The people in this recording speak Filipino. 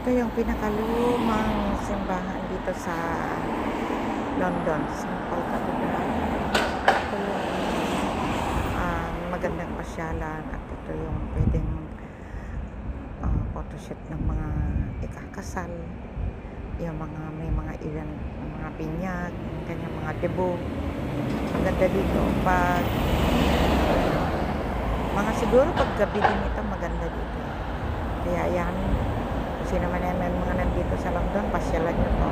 Ito yung pinakalumang simbahan dito sa London, St. Paul Cathedral. Ito yung magandang pasyalan at ito yung pwedeng photoshoot ng mga ikakasal, yung may mga ilan, mga binyag, kanyang mga debo. Maganda dito pag siguro pag gabi din ito maganda dito. Kaya yan, kung sino man yan mga nandito sa London, pasyalan nyo to.